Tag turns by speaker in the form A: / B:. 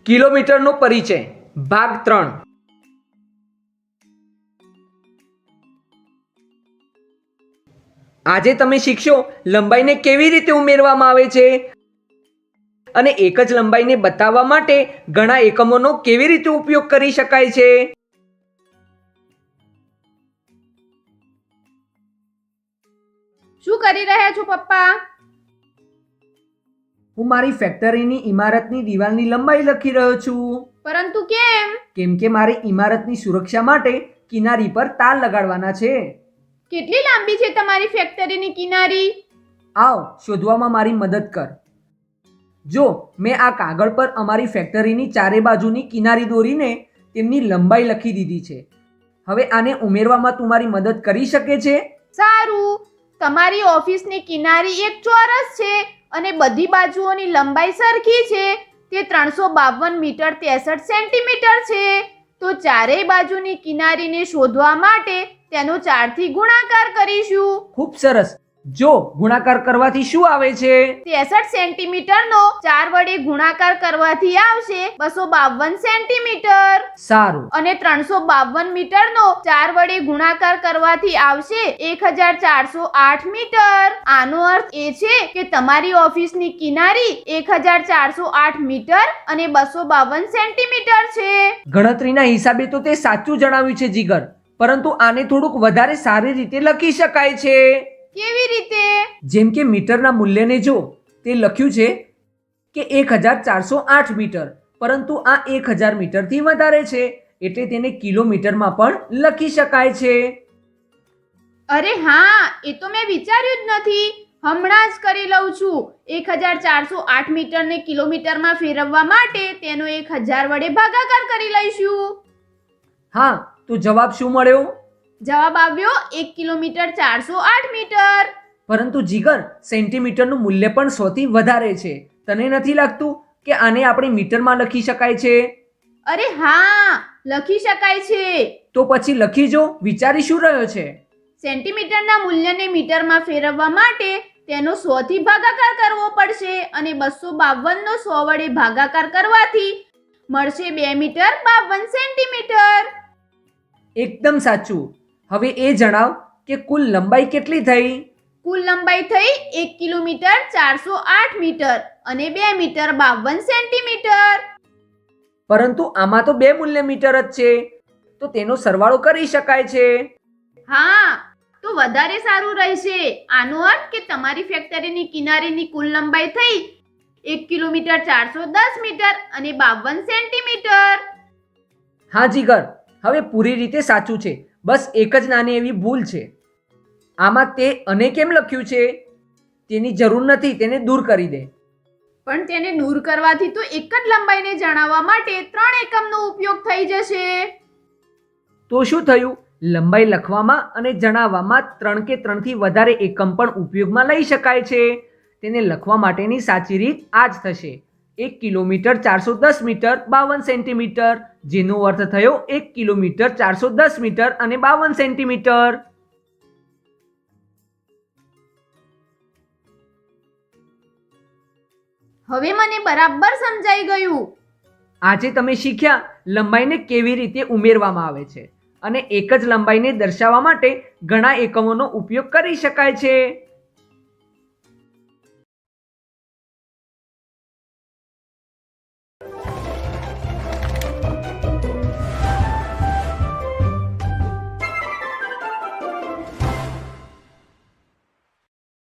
A: કિલોમીટરનો પરિચય ભાગ 3। આજે તમે શીખશો લંબાઈને કેવી રીતે ઉમેરવામાં આવે છે અને એક જ લંબાઈને બતાવવા માટે ઘણા એકમોનો કેવી રીતે ઉપયોગ કરી શકાય છે।
B: શું કરી રહ્યા છો પપ્પા?
A: હું મારી ફેક્ટરીની ઇમારતની દિવાલની લંબાઈ લખી રહ્યો છું।
B: પરંતુ કેમ?
A: કેમ કે મારી ઇમારતની સુરક્ષા માટે કિનારી પર તાર લગાડવાના છે।
B: કેટલી લાંબી છે તમારી ફેક્ટરીની કિનારી?
A: આવ શોધવામાં મારી મદદ કર। જો મેં આ કાગળ પર અમારી ફેક્ટરીની ચારે બાજુની કિનારી દોરીને તેમની લંબાઈ લખી દીધી છે। હવે આને ઉમેરવામાં તું મારી મદદ કરી શકે છે?
B: સારું, તમારી ઓફિસની કિનારી એક ચોરસ છે અને બધી બાજુઓની લંબાઈ સરખી છે। તે 352 મીટર 63 સેન્ટીમીટર છે। તો ચારેય બાજુની કિનારીને શોધવા માટે તેનો 4 થી ગુણાકાર કરીશું।
A: ખૂબ સરસ। જો ગુણાકાર કરવાથી શું આવે છે?
B: 63 સેન્ટીમીટરનો 4 વડે ગુણાકાર કરવાથી આવશે 252 સેન્ટીમીટર।
A: સારું।
B: અને 352 મીટરનો 4 વડે ગુણાકાર કરવાથી આવશે 1408 મીટર। આનો અર્થ એ છે કે તમારી ઓફિસની કિનારી 1408 મીટર અને 252 સેન્ટીમીટર છે।
A: ગણતરીના હિસાબે તો તે સાચું જણાવ્યું છે જીગર, પરંતુ આને થોડુંક વધારે સારી રીતે લખી શકાય છે।
B: કેવી રીતે?
A: જેમ કે મીટરના મૂલ્યને જો, તે લખ્યું છે કે 1408 મીટર, પરંતુ આ 1000 મીટરથી વધારે છે, એટલે તેને કિલોમીટરમાં પણ લખી શકાય છે।
B: અરે હા, એ તો મેં વિચાર્યું જ નથી। હમણાં જ કરી લઉં છું। 1408 મીટરને કિલોમીટરમાં ફેરવવા માટે તેનો 1000 વડે ભાગાકાર કરી લઈશું।
A: હા, તો જવાબ શું મળ્યો?
B: જવાબ આવ્યો 1 કિલોમીટર 408 મીટર।
A: પરંતુ જીગર, સેન્ટીમીટરનું મૂલ્ય પણ 100 થી વધારે છે। તને નથી લાગતું કે આને આપણે મીટરમાં લખી શકાય છે?
B: અરે હા, લખી શકાય છે।
A: તો પછી લખી જો, વિચારી શું રહ્યો છે?
B: સેન્ટીમીટરના મૂલ્યને મીટરમાં ફેરવવા માટે તેનો 100 થી ભાગાકાર કરવો પડશે અને 252 નો 100 વડે ભાગાકાર કરવાથી મળશે 2 મીટર 52 સેન્ટીમીટર।
A: એકદમ સાચું। હવે એ જણાવ કે કુલ લંબાઈ કેટલી થઈ?
B: કુલ લંબાઈ થઈ 1 કિલોમીટર 408 મીટર અને 2 મીટર 52 સેન્ટીમીટર।
A: પરંતુ આમાં તો 2 મૂલ્ય મીટર જ છે, તો તેનો સરવાળો કરી શકાય છે।
B: હા, તો વધારે સારું રહેશે। આનો અર્થ કે તમારી ફેક્ટરીની કિનારીની કુલ લંબાઈ થઈ 1 કિલોમીટર 410 મીટર અને 52 સેન્ટીમીટર।
A: હા જીગર, હવે પૂરી રીતે સાચું છે, બસ એક જ નાની એવી ભૂલ છે। આમાં તે અને કેમ લખ્યું છે? તેની જરૂર નથી, તેને દૂર કરી દે।
B: પણ તેને દૂર કરવાથી તો એક જ લંબાઈને જણાવવા માટે 3 એકમનો ઉપયોગ થઈ જશે।
A: તો શું થયું? લંબાઈ લખવામાં અને જણાવવામાં 3 કે 3 થી વધારે એકમ પણ ઉપયોગમાં લઈ શકાય છે। તેને લખવા માટેની સાચી રીત આ જ થશે। 1 કિલોમીટર 410 મીટર 52 સેન્ટીમીટર, જેનો અર્થ થયો 1 કિલોમીટર 410 મીટર અને 52 સેન્ટીમીટર।
B: હવે મને બરાબર સમજાઈ ગયું।
A: આજે તમે શીખ્યા લંબાઈને કેવી રીતે ઉમેરવામાં આવે છે અને એક જ લંબાઈને દર્શાવવા માટે ઘણા એકમોનો ઉપયોગ કરી શકાય છે।